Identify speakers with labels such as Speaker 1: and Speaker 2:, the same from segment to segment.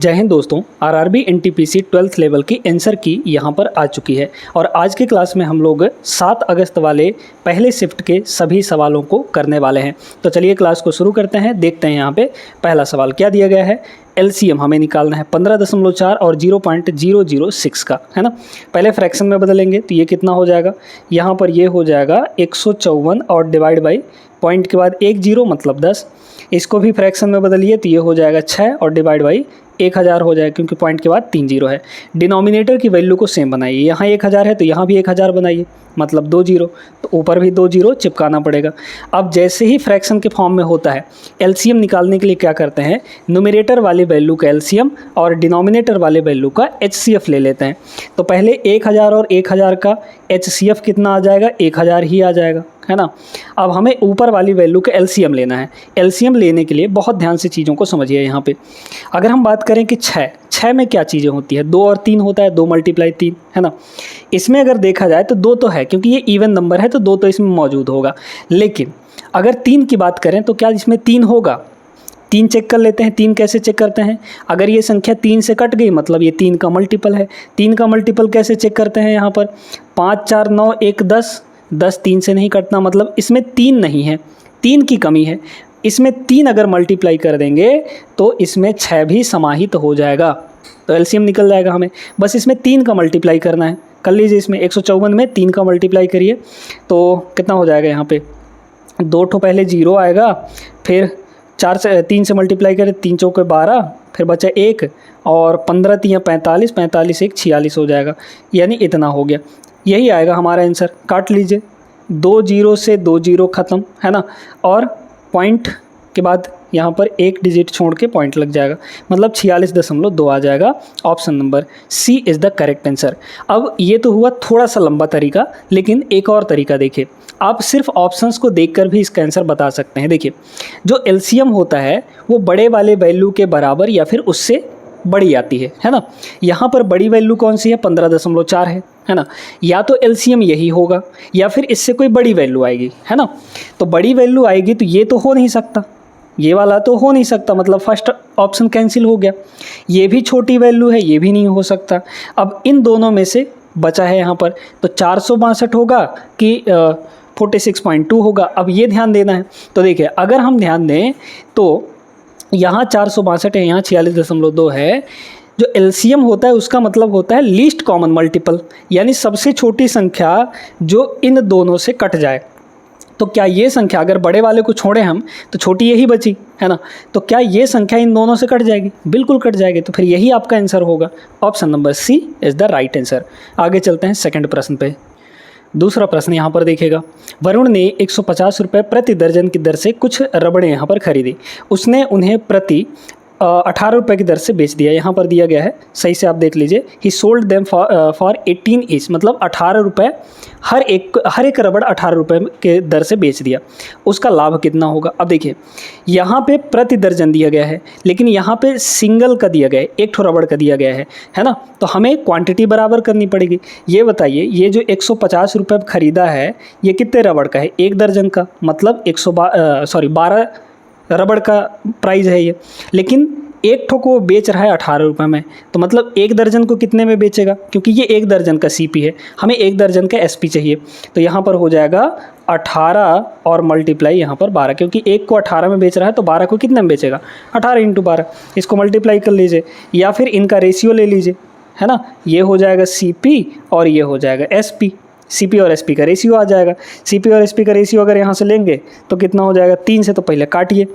Speaker 1: जय हिंद दोस्तों, RRB NTPC 12th level की आंसर की यहाँ पर आ चुकी है और आज की क्लास में हम लोग 7 अगस्त वाले पहले शिफ्ट के सभी सवालों को करने वाले हैं। तो चलिए क्लास को शुरू करते हैं। देखते हैं यहाँ पे पहला सवाल क्या दिया गया है। एलसीएम हमें निकालना है 15.4 और 0.006 का, है ना। पहले फ्रैक्शन में बदलेंगे तो ये कितना हो जाएगा, यहाँ पर ये हो जाएगा 154 और डिवाइड बाई पॉइंट के बाद 1 0 मतलब 10। इसको भी फ्रैक्शन में बदलिए तो ये हो जाएगा 6 और डिवाइड बाई 1000 हो जाएगा, क्योंकि पॉइंट के बाद 3 0 है। डिनोमिनेटर की वैल्यू को सेम बनाइए, यहाँ 1000 है तो यहाँ भी 1000 बनाइए, मतलब 2 0, तो ऊपर भी 2 0 चिपकाना पड़ेगा। अब जैसे ही फ्रैक्शन के फॉर्म में होता है, एलसीएम निकालने के लिए क्या करते हैं, न्यूमरेटर वाले वैल्यू का एलसीएम और डिनोमिनेटर वाले वैल्यू का एचसीएफ ले लेते हैं। तो पहले 1000 और 1000 का एचसीएफ कितना आ जाएगा, 1000 ही आ जाएगा, है ना। अब हमें ऊपर वाली वैल्यू का एलसीएम लेना है। एलसीएम लेने के लिए बहुत ध्यान से चीज़ों को समझिए। यहाँ पे अगर हम बात करें कि 6 में क्या चीज़ें होती है, 2 और 3 होता है, 2 × 3, है ना। इसमें अगर देखा जाए तो 2 तो है, क्योंकि ये इवन नंबर है तो 2 तो इसमें मौजूद होगा। लेकिन अगर 3 की बात करें तो क्या इसमें 3 होगा, 3 चेक कर लेते हैं। 3 कैसे चेक करते हैं, अगर ये संख्या 3 से कट गई मतलब ये 3 का मल्टीपल है। 3 का मल्टीपल कैसे चेक करते हैं, यहाँ पर 5 4 9 1 10, 10 3 से नहीं कटना, मतलब इसमें 3 नहीं है, 3 की कमी है। इसमें 3 अगर मल्टीप्लाई कर देंगे तो इसमें 6 भी समाहित हो जाएगा, तो एलसीएम निकल जाएगा। हमें बस इसमें 3 का मल्टीप्लाई करना है। कर लीजिए, इसमें 154 में 3 का मल्टीप्लाई करिए तो कितना हो जाएगा, यहाँ पे 2 ठो पहले 0 आएगा, फिर 4 से 3 से मल्टीप्लाई करें, 3 चौके 12, फिर बचा 1 और 15 3 45, 45 1 46 हो जाएगा, यानी इतना हो गया। यही आएगा हमारा आंसर। काट लीजिए, 2 0 से 2 0 ख़त्म, है ना, और पॉइंट के बाद यहाँ पर 1 डिजिट छोड़ के पॉइंट लग जाएगा, मतलब 46.2 आ जाएगा। Option number C is the correct answer. अब ये तो हुआ थोड़ा सा लंबा तरीका, लेकिन एक और तरीका देखिए। आप सिर्फ ऑप्शंस को देखकर भी इसका आंसर बता सकते हैं। देखिए, जो एलसीएम होता है वो बड़े वाले वैल्यू के बराबर या फिर उससे बड़ी आती है ना। यहाँ पर बड़ी वैल्यू कौन सी है, 15.4 है ना। या तो एलसीएम यही होगा या फिर इससे कोई बड़ी वैल्यू आएगी, है ना। तो बड़ी वैल्यू आएगी तो ये तो हो नहीं सकता, ये वाला तो हो नहीं सकता, मतलब फर्स्ट ऑप्शन कैंसिल हो गया। ये भी छोटी वैल्यू है, ये भी नहीं हो सकता। अब इन दोनों में से बचा है यहाँ पर, तो 462 होगा कि 46.2 होगा। अब ये ध्यान देना है। तो देखिए, अगर हम ध्यान दें तो यहाँ 462 है, यहाँ 46.2 है। जो एलसीएम होता है उसका मतलब होता है लीस्ट कॉमन मल्टीपल, यानी सबसे छोटी संख्या जो इन दोनों से कट जाए। तो क्या ये संख्या, अगर बड़े वाले को छोड़े हम तो छोटी यही बची, है ना, तो क्या ये संख्या इन दोनों से कट जाएगी, बिल्कुल कट जाएगी। तो फिर यही आपका आंसर होगा। Option number C is the right answer. आगे चलते हैं सेकंड प्रश्न पे। दूसरा प्रश्न यहाँ पर देखिएगा। वरुण ने 150 रुपये प्रति दर्जन की दर से कुछ रबड़ें यहाँ पर खरीदी। उसने उन्हें प्रति 18 रुपये की दर से बेच दिया। यहाँ पर दिया गया है, सही से आप देख लीजिए। ही सोल्ड देम फॉर 18 ईच, मतलब 18 रुपये हर एक रबड़ 18 रुपये के दर से बेच दिया। उसका लाभ कितना होगा। अब देखिए, यहाँ पे प्रति दर्जन दिया गया है, लेकिन यहाँ पे सिंगल का दिया गया है, एक ठो रबड़ का दिया गया है ना। तो हमें क्वांटिटी बराबर करनी पड़ेगी। ये बताइए, ये जो 150 रुपये खरीदा है ये कितने रबड़ का है, 1 दर्जन का, मतलब 12 रबड़ का प्राइस है ये। लेकिन एक ठो को बेच रहा है 18 रुपये में, तो मतलब 1 दर्जन को कितने में बेचेगा, क्योंकि ये 1 दर्जन का सीपी है, हमें 1 दर्जन का एसपी चाहिए। तो यहाँ पर हो जाएगा 18 और मल्टीप्लाई यहाँ पर 12, क्योंकि 1 को 18 में बेच रहा है तो 12 को कितने में बेचेगा, 18 × 12। इसको मल्टीप्लाई कर लीजिए या फिर इनका रेशियो ले लीजिए, है ना। ये हो जाएगा सीपी और ये हो जाएगा एसपी। सीपी और एसपी का रेशियो आ जाएगा। सीपी और एसपी का रेशियो अगर यहाँ से लेंगे तो कितना हो जाएगा, 3 से तो पहले काटिए।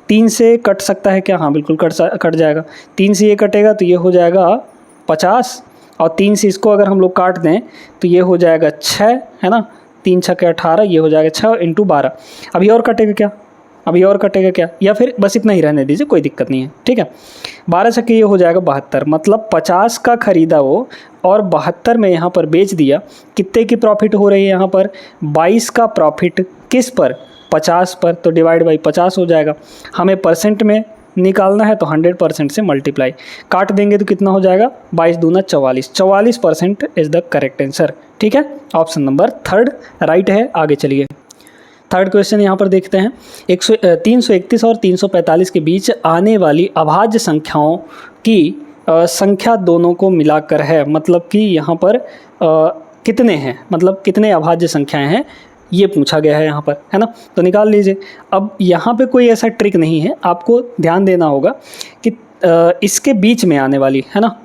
Speaker 1: 3 से कट सकता है क्या, हाँ बिल्कुल कट जाएगा। 3 से ये कटेगा तो ये हो जाएगा 50, और 3 से इसको अगर हम लोग काट दें तो ये हो जाएगा 6, है ना। 3 6 18, ये हो जाएगा 6 × 12। अभी और कटेगा क्या, या फिर बस इतना ही रहने दीजिए, कोई दिक्कत नहीं है, ठीक है। 12 छक्के ये हो जाएगा 72, मतलब 50 का खरीदा वो और 72 में यहाँ पर बेच दिया। कितने की प्रॉफिट हो रही है यहाँ पर, 22 का प्रॉफिट। किस पर, 50 पर, तो डिवाइड बाई 50 हो जाएगा। हमें परसेंट में निकालना है तो 100% से मल्टीप्लाई काट देंगे तो कितना हो जाएगा, 22 दूना 44, 44% इज़ द करेक्ट आंसर, ठीक है। ऑप्शन नंबर 3 राइट है। आगे चलिए। थर्ड क्वेश्चन यहाँ पर देखते हैं। 331 और 345 के बीच आने वाली अभाज्य संख्याओं की संख्या दोनों को मिलाकर है, मतलब कि यहाँ पर कितने हैं, मतलब कितने अभाज्य संख्याएं हैं ये पूछा गया है यहाँ पर, है ना। तो निकाल लीजिए। अब यहाँ पे कोई ऐसा ट्रिक नहीं है, आपको ध्यान देना होगा कि इसके बीच में आने वाली, है ना।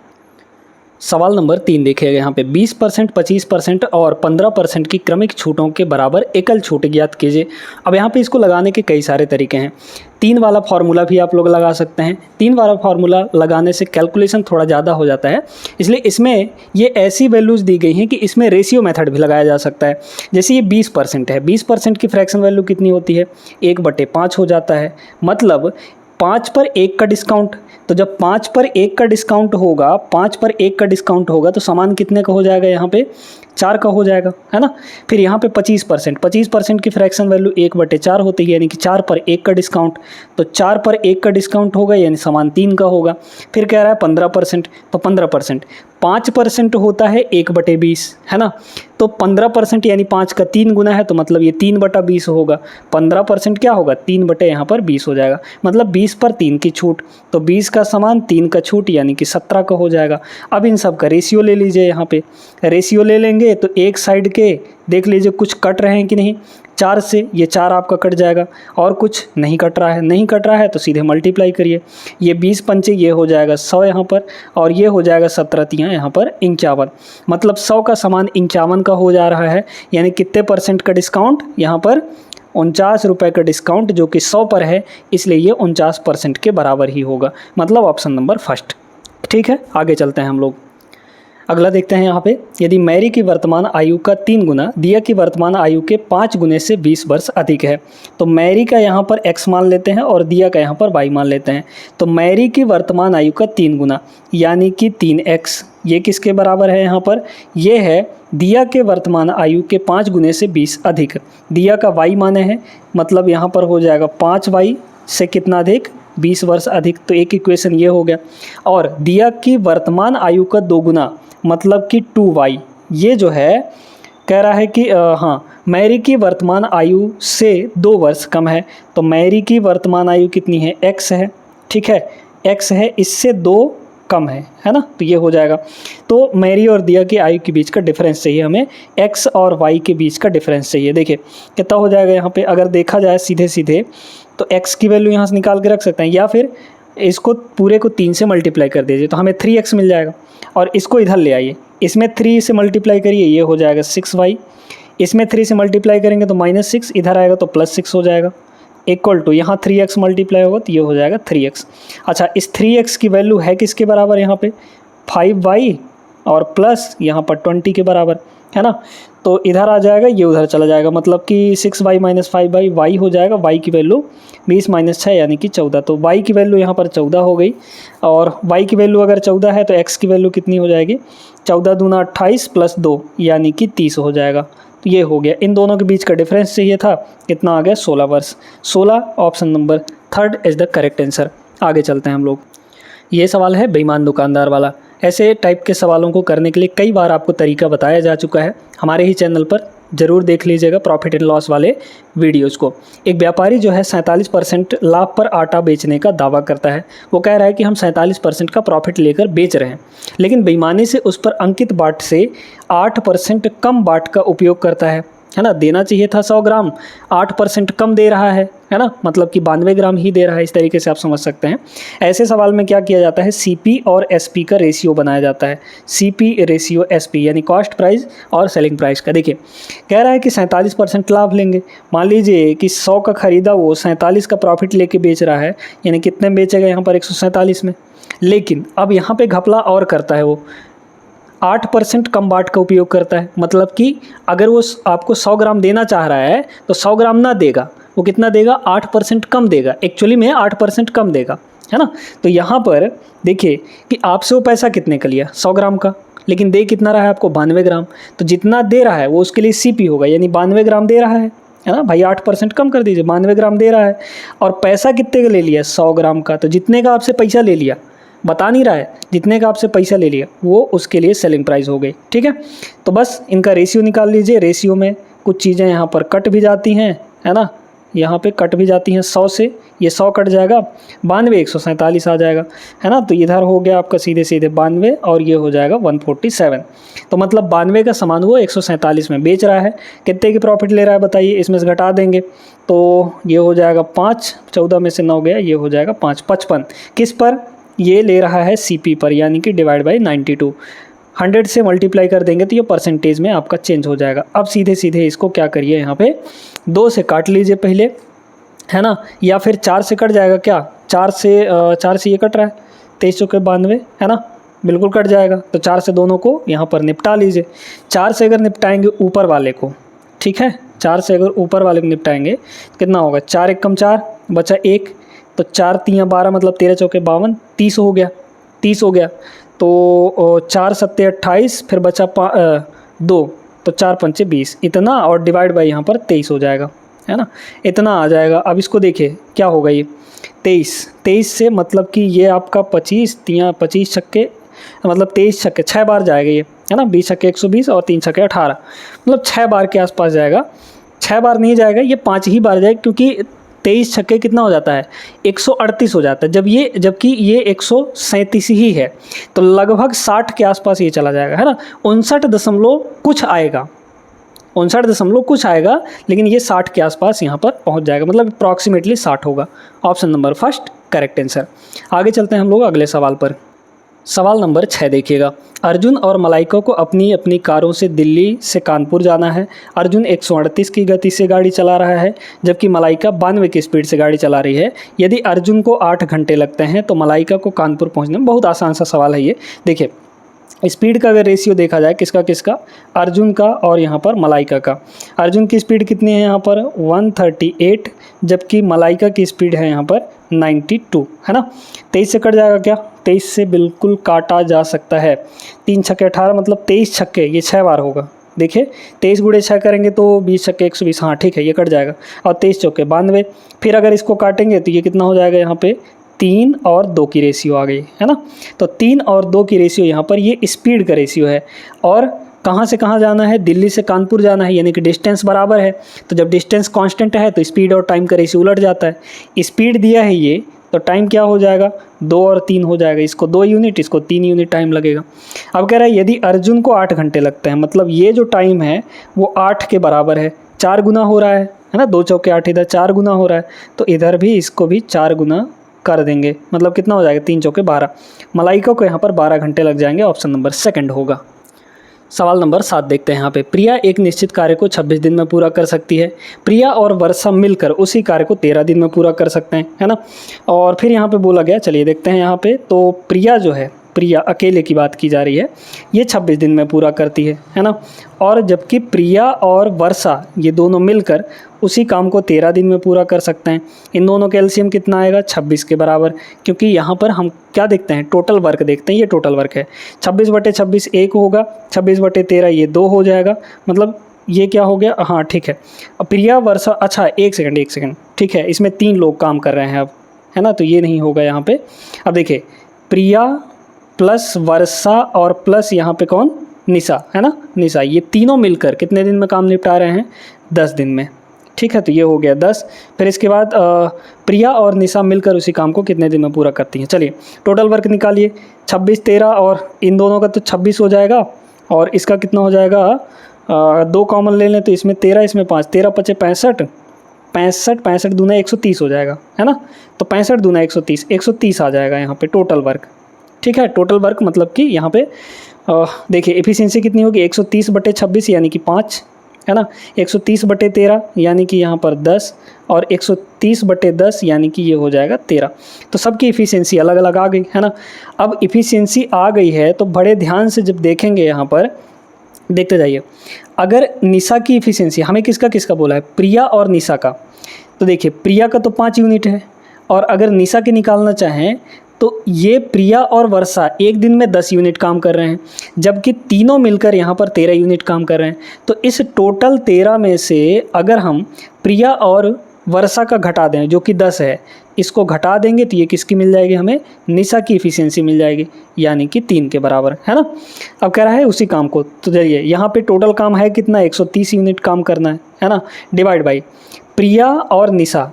Speaker 1: सवाल नंबर 3 देखिएगा यहाँ पे 20%, 25% और 15% की क्रमिक छूटों के बराबर एकल छूट ज्ञात कीजिए। अब यहाँ पे इसको लगाने के कई सारे तरीके हैं। 3 वाला फार्मूला भी आप लोग लगा सकते हैं। 3 वाला फार्मूला लगाने से कैलकुलेशन थोड़ा ज़्यादा हो जाता है, इसलिए इसमें ये ऐसी वैल्यूज़ दी गई हैं कि इसमें रेशियो मेथड भी लगाया जा सकता है। जैसे ये 20% है, 20% की फ्रैक्शन वैल्यू कितनी होती है, 1/5 हो जाता है, मतलब 5 पर 1 का डिस्काउंट। तो जब 5 पर 1 का डिस्काउंट होगा, 5 पर 1 का डिस्काउंट होगा तो सामान कितने का हो जाएगा, यहाँ पे 4 का हो जाएगा, है ना। फिर यहाँ पे 25% की फ्रैक्शन वैल्यू 1/4 होती है, यानी कि 4 पर 1 का डिस्काउंट, तो 4 पर 1 का डिस्काउंट होगा यानी सामान 3 का होगा। फिर कह रहा है 15%, तो 15% 5% होता है 1/20, है ना। तो 15% यानी 5 का 3 गुना है, तो मतलब ये 3/20 होगा। 15% क्या होगा, 3 यहाँ पर 20 हो जाएगा, मतलब 20 पर 3 की छूट, तो 20 का सामान 3 का छूट यानी कि 17 का हो जाएगा। अब इन सब का रेशियो ले लीजिए, यहाँ पे रेशियो ले लेंगे तो एक साइड के देख लीजिए कुछ कट रहे हैं कि नहीं, 4 से ये 4 आपका कट जाएगा, और कुछ नहीं कट रहा है, नहीं कट रहा है तो सीधे मल्टीप्लाई करिए। ये 20 पंचे ये हो जाएगा 100 यहाँ पर, और ये हो जाएगा 17 तियाँ यहाँ पर 51, मतलब 100 का सामान 51 का हो जा रहा है। यानी कितने % का डिस्काउंट, यहाँ पर 49 रुपये का डिस्काउंट, जो कि 100 पर है, इसलिए ये 49% के बराबर ही होगा, मतलब ऑप्शन नंबर फर्स्ट। ठीक है, आगे चलते हैं हम लोग। अगला देखते हैं यहाँ पे, यदि मैरी की वर्तमान आयु का 3 गुना दिया की वर्तमान आयु के 5 गुने से 20 वर्ष अधिक है, तो मैरी का यहाँ पर x मान लेते हैं और दिया का यहाँ पर y मान लेते हैं। तो मैरी की वर्तमान आयु का 3 गुना यानी कि 3x, ये किसके बराबर है, यहाँ पर ये है दिया के वर्तमान आयु के 5 गुने से 20 अधिक। दिया का y माने हैं, मतलब यहाँ पर हो जाएगा 5y से कितना अधिक, 20 वर्ष अधिक। तो एक इक्वेशन ये हो गया। और दिया की वर्तमान आयु का 2 गुना मतलब कि 2y, ये जो है कह रहा है कि मैरी की वर्तमान आयु से 2 वर्ष कम है, तो मैरी की वर्तमान आयु कितनी है, x है, ठीक है, x है, इससे 2 कम है ना। तो ये हो जाएगा। तो मैरी और दिया की आयु के बीच का डिफरेंस चाहिए हमें, x और y के बीच का डिफरेंस चाहिए। देखिए कितना हो जाएगा यहाँ पे, अगर देखा जाए सीधे सीधे तो x की वैल्यू यहाँ से निकाल के रख सकते हैं, या फिर इसको पूरे को 3 से मल्टीप्लाई कर दीजिए तो हमें 3x मिल जाएगा। और इसको इधर ले आइए, इसमें 3 से मल्टीप्लाई करिए, ये हो जाएगा 6y, इसमें 3 से मल्टीप्लाई करेंगे तो -6, इधर आएगा तो +6 हो जाएगा, इक्वल टू यहाँ 3x मल्टीप्लाई होगा तो ये हो जाएगा 3x। अच्छा, इस 3x की वैल्यू है किसके बराबर, यहाँ पे 5y और प्लस यहाँ पर 20 के बराबर, है ना। तो इधर आ जाएगा, ये उधर चला जाएगा, मतलब कि 6y - 5y y हो जाएगा। y की वैल्यू 20 - 6 यानी कि 14, तो y की वैल्यू यहाँ पर 14 हो गई। और y की वैल्यू अगर 14 है तो x की वैल्यू कितनी हो जाएगी, 14 दूना 28 + 2 यानी कि 30 हो जाएगा। तो ये हो गया। इन दोनों के बीच का डिफरेंस चाहिए था, कितना आ गया, 16 वर्ष। 16 option number third is the correct answer. आगे चलते हैं हम लोग। ये सवाल है बेईमान दुकानदार वाला। ऐसे टाइप के सवालों को करने के लिए कई बार आपको तरीका बताया जा चुका है, हमारे ही चैनल पर ज़रूर देख लीजिएगा प्रॉफिट एंड लॉस वाले वीडियोज़ को। एक व्यापारी जो है 47% लाभ पर आटा बेचने का दावा करता है। वो कह रहा है कि हम 47% का प्रॉफिट लेकर बेच रहे हैं, लेकिन बेईमानी से उस पर अंकित बाट से 8% कम बाट का उपयोग करता है ना। देना चाहिए था 100 ग्राम, 8% कम दे रहा है ना, मतलब कि 92 ग्राम ही दे रहा है। इस तरीके से आप समझ सकते हैं। ऐसे सवाल में क्या किया जाता है, CP और SP का रेशियो बनाया जाता है। CP रेशियो SP यानी कॉस्ट प्राइस और सेलिंग प्राइस का। देखिए कह रहा है कि 47% लाभ लेंगे। मान लीजिए कि 100 का ख़रीदा, वो 47 का प्रॉफिट लेके बेच रहा है, यानी कितने में बेचेगा, यहाँ पर 147 में। लेकिन अब यहाँ पर घपला और करता है, वो 8% कम बाट का उपयोग करता है। मतलब कि अगर वो आपको 100 ग्राम देना चाह रहा है तो 100 ग्राम ना देगा, वो कितना देगा, 8% कम देगा। एक्चुअली में 8% कम देगा, है ना। तो यहाँ पर देखिए कि आपसे वो पैसा कितने का लिया, 100 ग्राम का, लेकिन दे कितना रहा है आपको, 92 ग्राम। तो जितना दे रहा है वो उसके लिए CP होगा, यानी 92 ग्राम दे रहा है ना भाई, 8% कम कर दीजिए, 92 ग्राम दे रहा है। और पैसा कितने का ले लिया, 100 ग्राम का। तो जितने का आपसे पैसा ले लिया, बता नहीं रहा है, जितने का आपसे पैसा ले लिया वो उसके लिए सेलिंग प्राइस हो गई। ठीक है, तो बस इनका रेशियो निकाल लीजिए। रेशियो में कुछ चीज़ें यहाँ पर कट भी जाती हैं, है ना, यहाँ पे कट भी जाती हैं 100 से, ये 100 कट जाएगा, 92 147 आ जाएगा, है ना। तो इधर हो गया आपका सीधे सीधे 92 और ये हो जाएगा 147। तो मतलब 92 का सामान वो 147 में बेच रहा है। कितने की प्रॉफिट ले रहा है बताइए, इसमें से घटा देंगे तो ये हो जाएगा 5, 14 में से 9 गया, ये हो जाएगा 5, 55। किस पर ये ले रहा है, CP पर, यानी कि डिवाइड बाई 92। 100 से मल्टीप्लाई कर देंगे तो ये परसेंटेज में आपका चेंज हो जाएगा। अब सीधे सीधे इसको क्या करिए, यहाँ पे 2 से काट लीजिए पहले, है ना, या फिर 4 से कट जाएगा क्या, 4 से ये कट रहा है, 23 चौके 92, है ना, बिल्कुल कट जाएगा। तो 4 से दोनों को यहाँ पर निपटा लीजिए। 4 से अगर निपटाएंगे ऊपर वाले को, ठीक है, 4 से अगर ऊपर वाले को निपटाएंगे कितना होगा, 4 1 कम 4 बचा 1, तो 4 3 12 मतलब 13 चौके 52, 30 हो गया, 30 हो गया। तो 4 7 28, फिर बचा 2, तो 4 5 20, इतना, और डिवाइड बाई यहाँ पर 23 हो जाएगा, है ना, इतना आ जाएगा। अब इसको देखिए क्या होगा, ये 23 से मतलब कि ये आपका 25 छक्के मतलब 23 छक्के 6 बार जाएगा ये, है ना, 20 छक्के 120 और 3 छक्के 18, मतलब 6 बार के आसपास जाएगा। 6 बार नहीं जाएगा, ये 5 ही बार जाएगा, क्योंकि 23 छक्के कितना हो जाता है, 138 हो जाता है, जबकि ये 137 ही है, तो लगभग 60 के आसपास ये चला जाएगा, है ना। 59 दशमलव कुछ आएगा, 59 दशमलव कुछ आएगा, लेकिन ये 60 के आसपास यहाँ पर पहुँच जाएगा, मतलब अप्रॉक्सीमेटली 60 होगा। Option number first correct answer. आगे चलते हैं हम लोग अगले सवाल पर। सवाल नंबर 6 देखिएगा। अर्जुन और मलाइका को अपनी अपनी कारों से दिल्ली से कानपुर जाना है। अर्जुन 138 की गति से गाड़ी चला रहा है, जबकि मलाइका 92 की स्पीड से गाड़ी चला रही है। यदि अर्जुन को 8 घंटे लगते हैं तो मलाइका को कानपुर पहुंचने में, बहुत आसान सा सवाल है ये। देखिए स्पीड का अगर रेशियो देखा जाए, किसका किसका, अर्जुन का और यहाँ पर मलाइका का। अर्जुन की स्पीड कितनी है यहाँ पर 138, जबकि मलाइका की स्पीड है यहाँ पर 92, है ना। 23 से कट जाएगा क्या, 23 से बिल्कुल काटा जा सकता है। 3 छक्के 18 मतलब 23 छक्के, ये 6 बार होगा। देखिए 23 गुणे 6 करेंगे तो 20 छक्के 120, हाँ ठीक है, ये कट जाएगा। और 23 चौके 92, फिर अगर इसको काटेंगे तो ये कितना हो जाएगा, यहाँ पे 3 और 2 की रेशियो आ गई, है ना। तो 3 और 2 की रेशियो यहाँ पर ये स्पीड का रेशियो है। और कहाँ से कहाँ जाना है, दिल्ली से कानपुर जाना है, यानी कि डिस्टेंस बराबर है। तो जब डिस्टेंस कांस्टेंट है तो स्पीड और टाइम का रेशियो उलट जाता है। स्पीड दिया है ये, तो टाइम क्या हो जाएगा, 2 और 3 हो जाएगा। इसको 2 यूनिट, इसको 3 यूनिट टाइम लगेगा। अब कह रहा है यदि अर्जुन को 8 घंटे लगते हैं, मतलब ये जो टाइम है वो 8 के बराबर है, 4 गुना हो रहा है ना, 2 चौके 8, इधर 4 गुना हो रहा है, तो इधर भी इसको भी 4 गुना कर देंगे, मतलब कितना हो जाएगा, 3 चौके 12। मलाइका को यहाँ पर 12 घंटे लग जाएंगे। ऑप्शन नंबर सेकंड होगा। सवाल नंबर 7 देखते हैं यहाँ पे। प्रिया एक निश्चित कार्य को 26 दिन में पूरा कर सकती है। प्रिया और वर्षा मिलकर उसी कार्य को 13 दिन में पूरा कर सकते हैं, है ना। और फिर यहाँ पे बोला गया, चलिए देखते हैं यहाँ पे। तो प्रिया जो है, प्रिया अकेले की बात की जा रही है, ये 26 दिन में पूरा करती है ना। और जबकि प्रिया और वर्षा ये दोनों मिलकर उसी काम को 13 दिन में पूरा कर सकते हैं। इन दोनों का एलसीएम कितना आएगा, 26 के बराबर, क्योंकि यहाँ पर हम क्या देखते हैं, टोटल वर्क देखते हैं। ये टोटल वर्क है, 26/26 1 होगा, 26/13 ये 2 हो जाएगा, मतलब ये क्या हो गया, हाँ ठीक है। अब प्रिया वर्षा, अच्छा एक सेकंड, ठीक है, इसमें 3 लोग काम कर रहे हैं अब, है ना, तो ये नहीं होगा यहाँ पे। अब देखिए प्रिया प्लस वर्षा और प्लस यहाँ पे कौन, निशा, है ना, निशा, ये तीनों मिलकर कितने दिन में काम निपटा रहे हैं, 10 दिन में, ठीक है। तो ये हो गया 10। फिर इसके बाद प्रिया और निशा मिलकर उसी काम को कितने दिन में पूरा करती हैं। चलिए टोटल वर्क निकालिए, 26 13 और इन दोनों का तो 26 हो जाएगा, और इसका कितना हो जाएगा, 2 कॉमन ले लें तो इसमें 13, इसमें 5, 13 5 65, 65 दूना 130 हो जाएगा, है ना। तो 65 दूना 130 आ जाएगा यहाँ पे टोटल वर्क, ठीक है। टोटल वर्क मतलब कि यहाँ पे देखिए एफिशिएंसी कितनी होगी, 130/26 यानी कि 5, है ना, 130/13 यानी कि यहाँ पर 10, और 130/10 यानी कि ये हो जाएगा 13। तो सबकी इफ़िशियंसी अलग अलग आ गई, है ना। अब इफ़िशियंसी आ गई है तो बड़े ध्यान से जब देखेंगे यहाँ पर, देखते जाइए। अगर निशा की इफ़िशियंसी, हमें किसका किसका बोला है, प्रिया और निशा का, तो देखिए प्रिया का तो 5 यूनिट है, और अगर निशा की निकालना चाहें तो ये प्रिया और वर्षा एक दिन में 10 यूनिट काम कर रहे हैं, जबकि तीनों मिलकर यहाँ पर 13 यूनिट काम कर रहे हैं। तो इस टोटल 13 में से अगर हम प्रिया और वर्षा का घटा दें जो कि 10 है, इसको घटा देंगे तो ये किसकी मिल जाएगी, हमें निशा की इफ़िशियंसी मिल जाएगी, यानी कि 3 के बराबर, है ना। अब कह रहा है उसी काम को, तो चलिए यहाँ पे टोटल काम है कितना, 130 यूनिट काम करना है ना। डिवाइड बाई प्रिया और निशा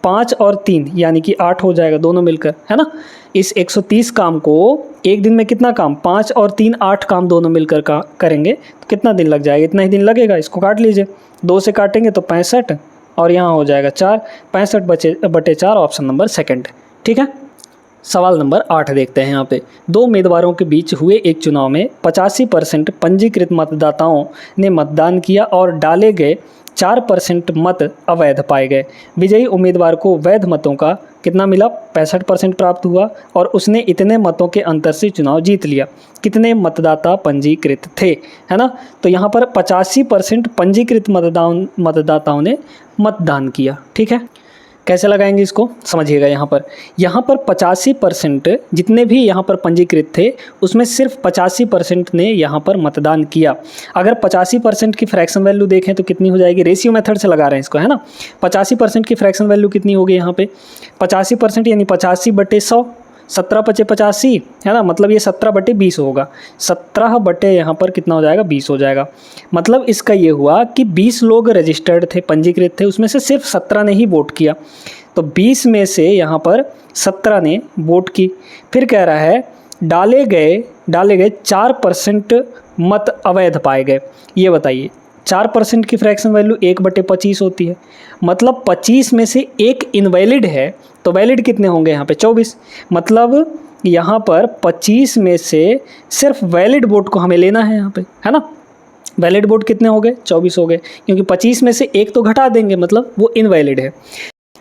Speaker 1: 5 और 3 यानी कि 8 हो जाएगा दोनों मिलकर, है ना। इस 130 काम को एक दिन में कितना काम, 5 और 3 8 काम दोनों मिलकर का करेंगे तो कितना दिन लग जाएगा, इतना ही दिन लगेगा। इसको काट लीजिए, 2 से काटेंगे तो 65 और यहाँ हो जाएगा 4, 65/4 ऑप्शन नंबर सेकंड, ठीक है। सवाल नंबर 8 देखते हैं यहाँ पे। 2 उम्मीदवारों के बीच हुए एक चुनाव में 85% पंजीकृत मतदाताओं ने मतदान किया और डाले गए 4% मत अवैध पाए गए। विजयी उम्मीदवार को वैध मतों का कितना मिला, 65% प्राप्त हुआ और उसने इतने मतों के अंतर से चुनाव जीत लिया। कितने मतदाता पंजीकृत थे, है ना। तो यहाँ पर 85% पंजीकृत मतदाताओं ने मतदान किया, ठीक है। कैसे लगाएंगे इसको समझिएगा। यहाँ पर 85% जितने भी यहाँ पर पंजीकृत थे उसमें सिर्फ 85% ने यहाँ पर मतदान किया। अगर 85% की फ्रैक्शन वैल्यू देखें तो कितनी हो जाएगी, रेशियो मेथड से लगा रहे हैं इसको, है ना। 85% की फ्रैक्शन वैल्यू कितनी होगी यहाँ पे, 85% यानी 85/100, 17/85, है ना। मतलब ये 17/20 होगा, 17 यहाँ पर कितना हो जाएगा, 20 हो जाएगा। मतलब इसका ये हुआ कि 20 लोग रजिस्टर्ड थे, पंजीकृत थे, उसमें से सिर्फ 17 ने ही वोट किया। तो 20 में से यहाँ पर 17 ने वोट की। फिर कह रहा है डाले गए 4% मत अवैध पाए गए। ये बताइए 4% की फ्रैक्शन वैल्यू 1/25 होती है, मतलब 25 में से एक इनवैलिड है, तो वैलिड कितने होंगे यहाँ पे 24। मतलब यहाँ पर 25 में से सिर्फ वैलिड वोट को हमें लेना है यहाँ पे, है ना। वैलिड वोट कितने हो गए, 24 हो गए, क्योंकि 25 में से एक तो घटा देंगे, मतलब वो इनवैलिड है।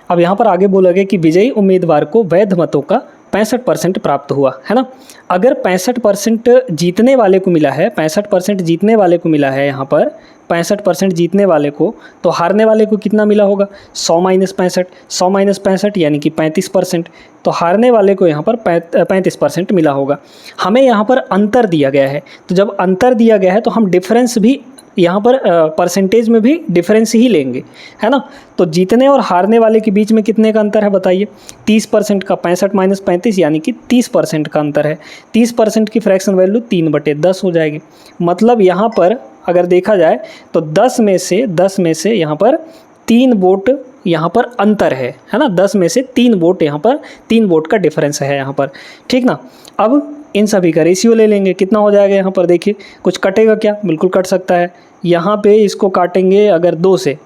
Speaker 1: अब यहाँ पर आगे बोला गया कि विजयी उम्मीदवार को वैध मतों का 65% प्राप्त हुआ, है ना। अगर 65% जीतने वाले को मिला है, 65% जीतने वाले को मिला है यहाँ पर 65% जीतने वाले को, तो हारने वाले को कितना मिला होगा, 100 - 65, 100 - 65 यानी कि 35%। तो हारने वाले को यहाँ पर 35% मिला होगा। हमें यहाँ पर अंतर दिया गया है, तो जब अंतर दिया गया है तो हम डिफरेंस भी यहाँ पर परसेंटेज में भी डिफरेंस ही लेंगे, है ना। तो जीतने और हारने वाले के बीच में कितने का अंतर है बताइए, 30% का, 65 - 35 यानी कि 30% का अंतर है। 30% की फ्रैक्शन वैल्यू 3/10 हो जाएगी। मतलब यहाँ पर अगर देखा जाए तो 10 में से यहाँ पर 3 वोट यहाँ पर अंतर है ना। 10 में से 3 वोट यहाँ पर 3 वोट का डिफरेंस है यहाँ पर, ठीक ना। अब इन सभी का रेशियो ले लेंगे, कितना हो जाएगा यहाँ पर देखिए, कुछ कटेगा क्या, बिल्कुल कट सकता है। यहाँ पे इसको काटेंगे अगर 2 से,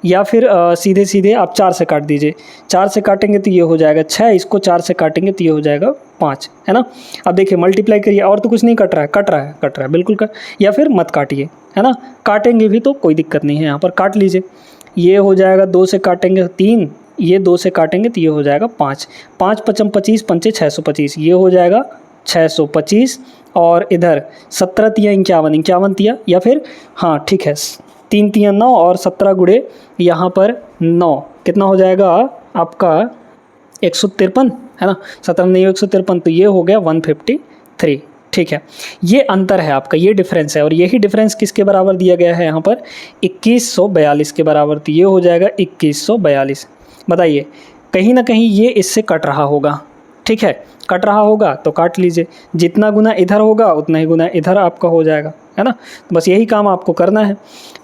Speaker 1: या फिर सीधे सीधे आप 4 से काट दीजिए। 4 से काटेंगे तो ये हो जाएगा 6, इसको 4 से काटेंगे तो ये हो जाएगा 5, है ना। अब देखिए मल्टीप्लाई करिए, और तो कुछ नहीं कट रहा है बिल्कुल कट, या फिर मत काटिए, है ना। काटेंगे भी तो कोई दिक्कत नहीं है, यहाँ पर काट लीजिए। ये हो जाएगा 2 से काटेंगे 3, ये 2 से काटेंगे तो ये हो जाएगा 5, 5 × 5 = 25, 5 × 625, ये हो जाएगा 625। और इधर 17 × 3 = 51 तिया, या फिर हाँ ठीक है 3 × 3 = 9 और 17 गुणे यहाँ पर 9, कितना हो जाएगा आपका 153, है ना। 17 नहीं 153, तो ये हो गया 153, ठीक है। ये अंतर है आपका, ये डिफरेंस है, और यही डिफरेंस किसके बराबर दिया गया है यहाँ पर 2142 के बराबर, तो ये हो जाएगा 2142। बताइए कहीं ना कहीं ये इससे कट रहा होगा, ठीक है, कट रहा होगा तो काट लीजिए। जितना गुना इधर होगा उतना ही गुना इधर आपका हो जाएगा, है ना। तो बस यही काम आपको करना है।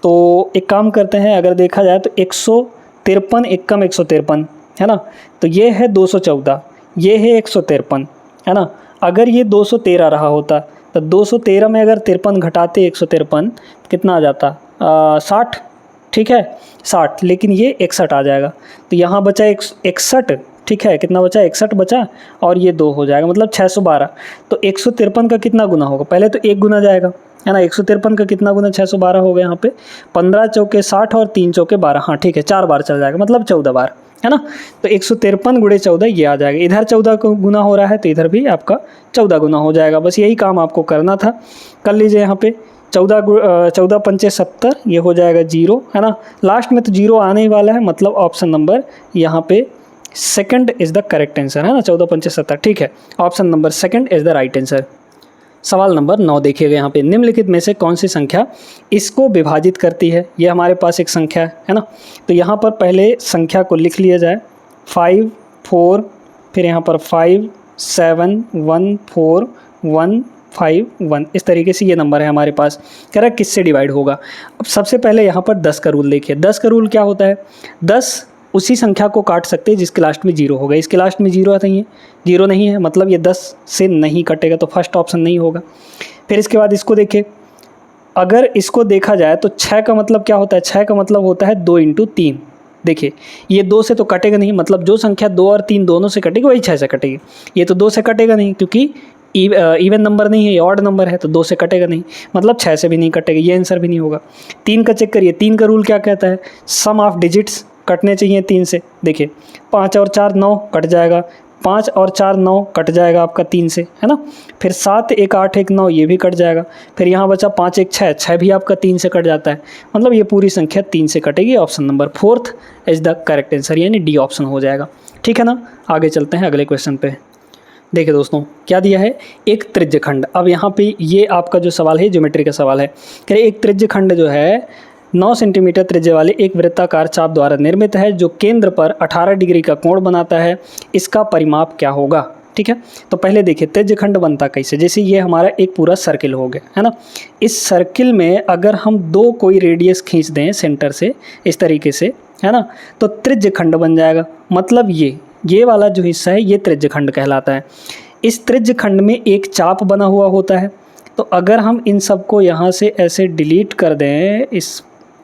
Speaker 1: तो एक काम करते हैं, अगर देखा जाए तो 153 × 153, है ना। तो ये है 214, ये है 153, है ना। अगर ये 213 रहा होता तो 213 में अगर 53 घटाते 153 कितना आ जाता 60, ठीक है 60, लेकिन ये 61 आ जाएगा। तो यहाँ बचा 61, ठीक है, कितना बचा 61 बचा, और ये 2 हो जाएगा, मतलब 612। तो 153 का कितना गुना होगा, पहले तो 1 गुना जाएगा, है ना। 153 का कितना गुना 612 हो गया यहाँ पे, 15 चौके 60 और 3 चौके 12, हाँ ठीक है 4 बार चल जाएगा, मतलब 14 बार, है ना। तो 153 × 14 ये आ जाएगा। इधर 14 को गुना हो रहा है तो इधर भी आपका 14 गुना हो जाएगा। बस यही काम आपको करना था, कर लीजिए। यहाँ पे 14 पंचे 70, ये हो जाएगा 0, है ना। लास्ट में तो 0 आने ही वाला है, मतलब ऑप्शन नंबर यहाँ पे second is the correct answer, है ना। 14 पंचे 70, ठीक है, option number second is the right answer. सवाल नंबर 9 देखिएगा यहाँ पे, निम्नलिखित में से कौन सी संख्या इसको विभाजित करती है। ये हमारे पास एक संख्या है ना। तो यहाँ पर पहले संख्या को लिख लिया जाए, 5 4, फिर यहाँ पर 5 7 1 4 1 1 इस तरीके से ये नंबर है हमारे पास। कह रहा है किससे डिवाइड होगा। अब सबसे पहले यहाँ पर 10 का रूल देखिए। 10 का रूल क्या होता है, 10 उसी संख्या को काट सकते हैं जिसके लास्ट में 0 होगा। इसके लास्ट में 0 नहीं है, 0 नहीं है, मतलब ये 10 से नहीं कटेगा, तो फर्स्ट ऑप्शन नहीं होगा। फिर इसके बाद इसको देखिए, अगर इसको देखा जाए तो 6 का मतलब क्या होता है, 6 का मतलब होता है 2 × 3। देखिए ये 2 से तो कटेगा नहीं, मतलब जो संख्या 2 और 3 दोनों से कटेगी वही 6 से कटेगी। ये तो 2 से कटेगा नहीं क्योंकि इवन नंबर नहीं है, ये ऑड नंबर है, तो 2 से कटेगा नहीं, मतलब 6 से भी नहीं कटेगा, ये आंसर भी नहीं होगा। 3 का चेक करिए, 3 का रूल क्या कहता है, सम ऑफ डिजिट्स कटने चाहिए 3 से। देखिए 5 और 4 9 कट जाएगा, 5 और 4 9 कट जाएगा आपका 3 से, है ना। फिर 7 1 8 1 9 ये भी कट जाएगा। फिर यहाँ बचा 5 1 6, 6 भी आपका 3 से कट जाता है, मतलब ये पूरी संख्या 3 से कटेगी। Option number 4 is the correct answer, यानी डी ऑप्शन हो जाएगा। ठीक है ना, आगे चलते हैं अगले क्वेश्चन पे। देखिए दोस्तों क्या दिया है, एक त्रिज्यखंड। अब यहाँ पे ये आपका जो सवाल है ज्योमेट्री का सवाल है। कह रहे एक त्रिज्यखंड जो है 9 सेंटीमीटर त्रिज्या वाले एक वृत्ताकार चाप द्वारा निर्मित है जो केंद्र पर 18 डिग्री का कोण बनाता है, इसका परिमाप क्या होगा। ठीक है, तो पहले देखिए त्रिज्यखंड बनता कैसे। जैसे ये हमारा एक पूरा सर्किल हो गया, है ना। इस सर्किल में अगर हम 2 कोई रेडियस खींच दें सेंटर से इस तरीके से, है ना, तो त्रिज्यखंड बन जाएगा। मतलब ये वाला जो हिस्सा है ये त्रिज्यखंड कहलाता है। इस त्रिज्यखंड में एक चाप बना हुआ होता है। तो अगर हम इन सब को यहाँ से ऐसे डिलीट कर दें,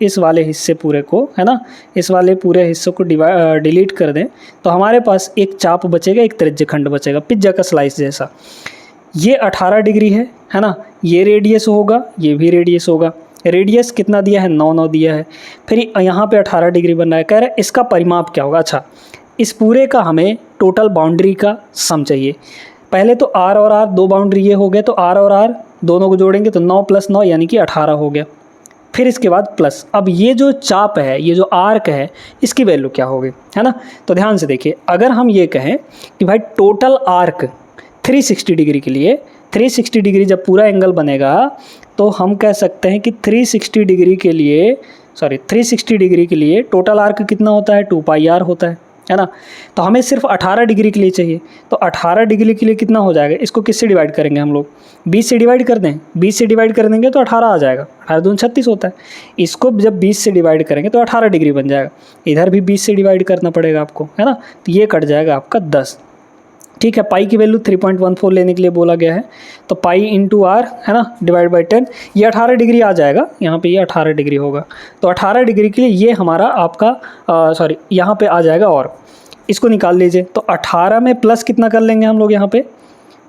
Speaker 1: इस वाले हिस्से पूरे को, है ना, इस वाले पूरे हिस्से को डिलीट कर दें, तो हमारे पास एक चाप बचेगा, एक त्रिज्यखंड बचेगा, पिज्जा का स्लाइस जैसा। ये 18 डिग्री है ना, ये रेडियस होगा, ये भी रेडियस होगा। रेडियस कितना दिया है, 9 9 दिया है। फिर यहाँ पे 18 डिग्री बन रहा है। कह रहे हैं इसका परिमाप क्या होगा। अच्छा, इस पूरे का हमें टोटल बाउंड्री का सम चाहिए। पहले तो R और R 2 बाउंड्री ये हो गए, तो R और R दोनों को जोड़ेंगे तो 9 + 9 यानी कि 18 हो गया। फिर इसके बाद प्लस, अब ये जो चाप है, ये जो आर्क है, इसकी वैल्यू क्या होगी, है ना। तो ध्यान से देखिए, अगर हम ये कहें कि भाई टोटल आर्क 360 डिग्री के लिए, 360 डिग्री जब पूरा एंगल बनेगा तो हम कह सकते हैं कि 360 डिग्री के लिए, 360 डिग्री के लिए टोटल आर्क कितना होता है, 2πr होता है ना। तो हमें सिर्फ 18 डिग्री के लिए चाहिए, तो 18 डिग्री के लिए कितना हो जाएगा, इसको किससे डिवाइड करेंगे हम लोग, 20 से डिवाइड कर दें। 20 से डिवाइड कर देंगे तो 18 आ जाएगा, 18 दूनी 36 होता है। इसको जब 20 से डिवाइड करेंगे तो 18 डिग्री बन जाएगा। इधर भी 20 से डिवाइड करना पड़ेगा आपको, है ना, तो ये कट जाएगा आपका 10। ठीक है, पाई की वैल्यू 3.14 लेने के लिए बोला गया है, तो पाई इंटू आर, है ना, डिवाइड बाई 10, ये 18 डिग्री आ जाएगा। यहाँ पे ये 18 डिग्री होगा, तो 18 डिग्री के लिए ये हमारा आपका यहाँ पे आ जाएगा, और इसको निकाल लीजिए। तो 18 में प्लस कितना कर लेंगे हम लोग यहाँ पे,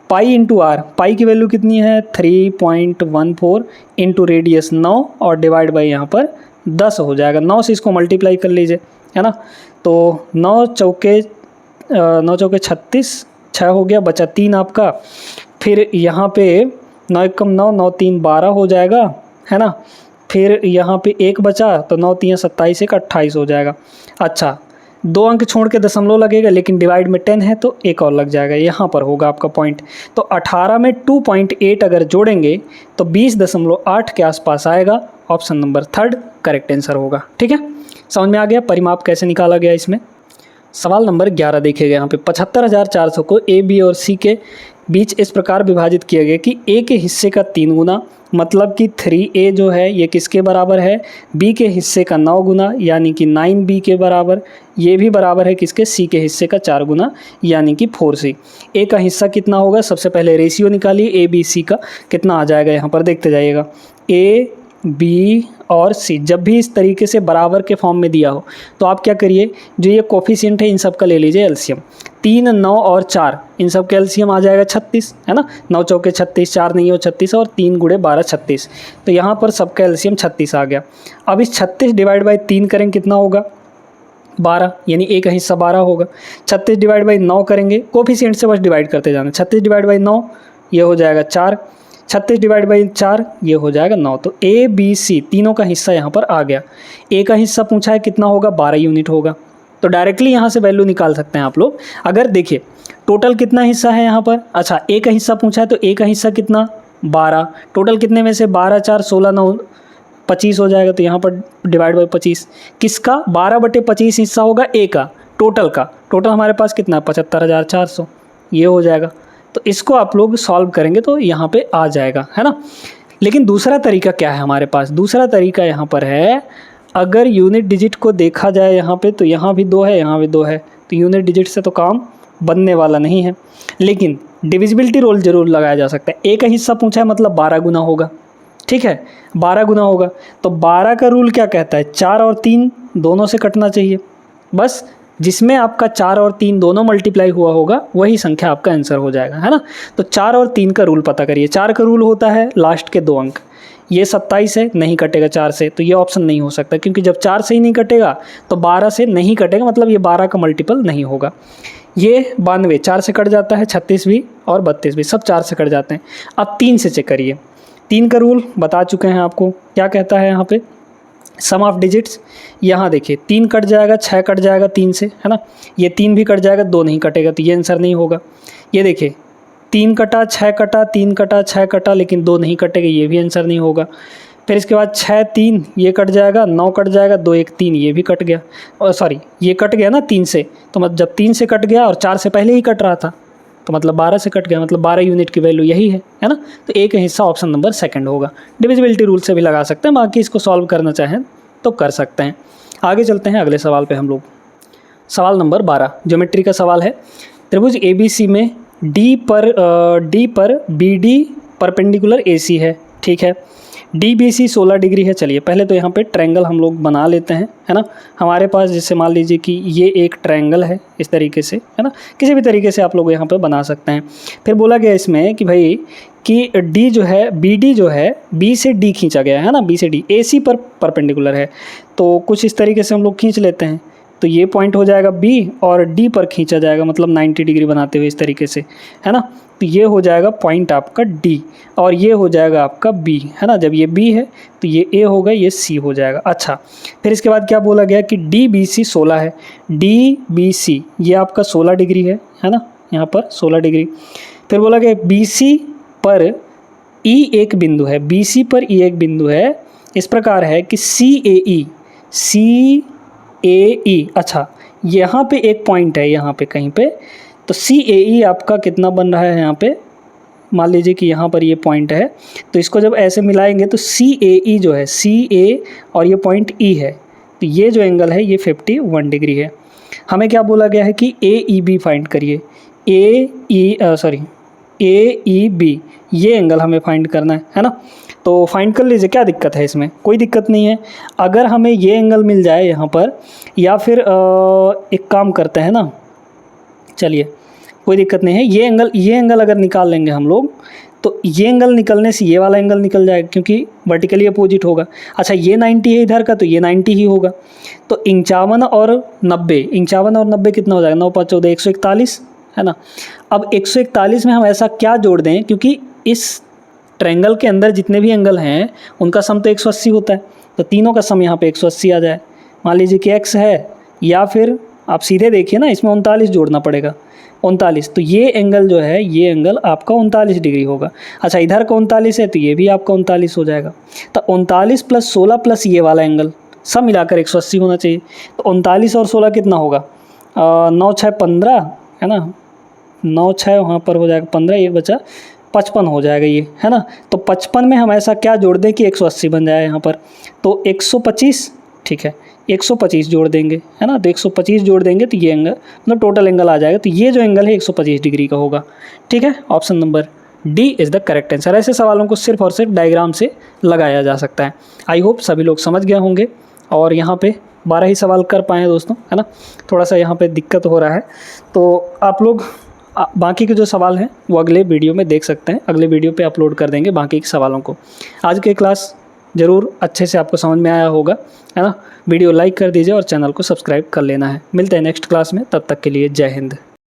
Speaker 1: पाई इंटू आर। पाई की वैल्यू कितनी है, 3.14 इंटू रेडियस 9 और डिवाइड बाई यहाँ पर 10 हो जाएगा। 9 से इसको मल्टीप्लाई कर लीजिए, है ना, तो 9 चौके 36, 6 हो गया, बचा 3 आपका। फिर यहाँ पे 9 × 9, 9 3 12 हो जाएगा, है ना। फिर यहाँ पे 1 बचा, तो 9 3 27, 1 28 हो जाएगा। अच्छा, 2 अंक छोड़ के दशमलव लगेगा, लेकिन डिवाइड में 10 है तो एक और लग जाएगा, यहाँ पर होगा आपका पॉइंट। तो 18 में 2.8 अगर जोड़ेंगे तो 20.8 के आसपास आएगा। ऑप्शन नंबर 3 करेक्ट आंसर होगा। ठीक है, समझ में आ गया परिमाप कैसे निकाला गया इसमें। सवाल नंबर 11 देखिएगा, यहाँ पे 75,400 को ए, बी और सी के बीच इस प्रकार विभाजित किया गया कि ए के हिस्से का 3 गुना, मतलब कि 3a जो है ये किसके बराबर है, b के हिस्से का 9 गुना यानी कि 9b के बराबर। ये भी बराबर है किसके, c के हिस्से का 4 गुना यानी कि 4c। a का हिस्सा कितना होगा, सबसे पहले रेशियो निकालिए, a b c का कितना आ जाएगा, यहाँ पर देखते जाइएगा। a b और c जब भी इस तरीके से बराबर के फॉर्म में दिया हो तो आप क्या करिए, जो ये कोफिशिएंट है इन सब का ले लीजिए एलसीएम। 3 9 और 4 इन सब का एलसीएम आ जाएगा 36, है ना। 9 चौके 36, 4 नहीं हो 36 और 3 गुणे 12 36। तो यहाँ पर सबका एलसीएम 36 आ गया। अब इस 36 डिवाइड बाई 3 करेंगे कितना होगा, 12, यानी a का हिस्सा 12 होगा। 36 डिवाइड बाई 9 करेंगे, कोफिशिएंट से बस डिवाइड करते जाना। 36 डिवाइड बाई 9 ये हो जाएगा 4, 36 डिवाइड बाई 4 ये हो जाएगा 9। तो ए बी सी तीनों का हिस्सा यहाँ पर आ गया। ए का हिस्सा पूछा है कितना होगा, 12 यूनिट होगा। तो डायरेक्टली यहाँ से वैल्यू निकाल सकते हैं आप लोग। अगर देखिए टोटल कितना हिस्सा है यहाँ पर, अच्छा ए का हिस्सा पूछा है तो ए का हिस्सा कितना, 12। टोटल कितने में से 12 4 16 9 25 हो जाएगा। तो यहाँ पर डिवाइड बाई 25 किसका, 12/25 हिस्सा होगा ए का, टोटल का। टोटल हमारे पास कितना, 75,400 ये हो जाएगा। तो इसको आप लोग सॉल्व करेंगे तो यहाँ पे आ जाएगा, है ना। लेकिन दूसरा तरीका क्या है हमारे पास, दूसरा तरीका यहाँ पर है, अगर यूनिट डिजिट को देखा जाए यहाँ पे तो यहाँ भी 2 है, यहाँ भी 2 है, तो यूनिट डिजिट से तो काम बनने वाला नहीं है। लेकिन डिविजिबिलिटी रूल जरूर लगाया जा सकता है। एक हिस्सा पूछा है मतलब 12 गुना होगा, ठीक है, 12 गुना होगा। तो 12 का रूल क्या कहता है, 4 और 3 दोनों से कटना चाहिए। बस जिसमें आपका 4 और 3 दोनों मल्टीप्लाई हुआ होगा वही संख्या आपका आंसर हो जाएगा, है ना। तो 4 और 3 का रूल पता करिए। 4 का रूल होता है लास्ट के 2 अंक। ये 27 है, नहीं कटेगा 4 से, तो ये ऑप्शन नहीं हो सकता, क्योंकि जब 4 से ही नहीं कटेगा तो 12 से नहीं कटेगा, मतलब ये 12 का मल्टीपल नहीं होगा। ये 92 4 से कट जाता है, 36 भी और 32 भी, सब 4 से कट जाते हैं। अब 3 से चेक करिए। 3 का रूल बता चुके हैं आपको, क्या कहता है यहाँ पे, सम ऑफ डिजिट्स। यहाँ देखिए 3 कट जाएगा, 6 कट जाएगा 3 से, है ना। ये 3 भी कट जाएगा, 2 नहीं कटेगा, तो ये आंसर नहीं होगा। ये देखिए 3 कटा, 6 कटा, 3 कटा, 6 कटा, लेकिन 2 नहीं कटेगा, ये भी आंसर नहीं होगा। फिर इसके बाद 6 3 ये कट जाएगा, 9 कट जाएगा, 2 1 3 ये भी कट गया, और सॉरी ये कट गया ना 3 से, तो मतलब जब 3 से कट गया और 4 से पहले ही कट रहा था तो मतलब 12 से कट गया, मतलब 12 यूनिट की वैल्यू यही है ना। तो एक हिस्सा ऑप्शन नंबर 2 होगा। डिविजिबिलिटी रूल से भी लगा सकते हैं, बाकी इसको सॉल्व करना चाहें तो कर सकते हैं। आगे चलते हैं अगले सवाल पे हम लोग। सवाल नंबर 12 ज्योमेट्री का सवाल है। त्रिभुज ABC में D पर BD परपेंडिकुलर AC है, ठीक है। DBC 16 डिग्री है। चलिए पहले तो यहाँ पे ट्रायंगल हम लोग बना लेते हैं, है ना। हमारे पास जैसे मान लीजिए कि ये एक ट्रायंगल है इस तरीके से, है ना, किसी भी तरीके से आप लोग यहाँ पे बना सकते हैं। फिर बोला गया इसमें कि भाई कि D जो है, BD जो है B से D खींचा गया है ना, B से D AC पर परपेंडिकुलर है, तो कुछ इस तरीके से हम लोग खींच लेते हैं। तो ये पॉइंट हो जाएगा B और D पर खींचा जाएगा, मतलब 90 डिग्री बनाते हुए इस तरीके से, है ना। तो ये हो जाएगा पॉइंट आपका D और ये हो जाएगा आपका B, है ना। जब ये B है तो ये A होगा, ये C हो जाएगा। अच्छा, फिर इसके बाद क्या बोला गया कि DBC 16 है। DBC ये आपका 16 डिग्री है ना, यहाँ पर 16 डिग्री। फिर बोला गया BC पर E एक बिंदु है, BC पर E एक बिंदु है। इस प्रकार है कि CAE, अच्छा यहाँ पे एक पॉइंट है यहाँ पे कहीं पे, तो CAE आपका कितना बन रहा है यहाँ पे, मान लीजिए कि यहाँ पर ये पॉइंट है, तो इसको जब ऐसे मिलाएंगे तो CAE जो है, CA और ये पॉइंट E है, तो ये जो एंगल है ये 51 डिग्री है। हमें क्या बोला गया है कि AEB फाइंड करिए। AEB ये एंगल हमें फाइंड करना है ना। तो फाइंड कर लीजिए, क्या दिक्कत है इसमें, कोई दिक्कत नहीं है। अगर हमें ये एंगल मिल जाए यहाँ पर, या फिर एक काम करते हैं ना, चलिए कोई दिक्कत नहीं है, ये एंगल अगर निकाल लेंगे हम लोग तो ये एंगल निकलने से ये वाला एंगल निकल जाएगा, क्योंकि वर्टिकली अपोजिट होगा। अच्छा ये 90 है इधर का, तो ये 90 ही होगा। तो 51 और 90 कितना हो जाएगा, 9 5 14 141, है ना। अब 141 में हम ऐसा क्या जोड़ दें, क्योंकि इस ट्रायंगल के अंदर जितने भी एंगल हैं उनका सम तो 180 होता है, तो तीनों का सम यहाँ पे 180 आ जाए। मान लीजिए कि x है, या फिर आप सीधे देखिए ना, इसमें 39 जोड़ना पड़ेगा, 39, तो ये एंगल जो है, ये एंगल आपका 39 डिग्री होगा। अच्छा इधर का 39 है तो ये भी आपका 39 हो जाएगा। तो 39 + 16 + ये वाला एंगल सब मिलाकर 180 होना चाहिए। तो 39 और 16 कितना होगा, 9 6 15, है ना, 9 6 वहाँ पर हो जाएगा 15, ये बचा 55 हो जाएगा ये, है ना। तो 55 में हम ऐसा क्या जोड़ दें कि 180 बन जाए यहाँ पर, तो 125, ठीक है, 125 जोड़ देंगे, है ना। तो 125 जोड़ देंगे तो ये एंगल, मतलब टोटल एंगल आ जाएगा। तो ये जो एंगल है 125 डिग्री का होगा, ठीक है। Option number D is the correct answer. ऐसे सवालों को सिर्फ और सिर्फ डायग्राम से लगाया जा सकता है। आई होप सभी लोग समझ गए होंगे, और यहाँ पे 12 ही सवाल कर पाए हैं दोस्तों, है ना। थोड़ा सा यहाँ पे दिक्कत हो रहा है, तो आप लोग बाकी के जो सवाल हैं वो अगले वीडियो में देख सकते हैं। अगले वीडियो पे अपलोड कर देंगे बाकी के सवालों को। आज की क्लास ज़रूर अच्छे से आपको समझ में आया होगा, है ना। वीडियो लाइक कर दीजिए और चैनल को सब्सक्राइब कर लेना है। मिलते हैं नेक्स्ट क्लास में, तब तक के लिए जय हिंद।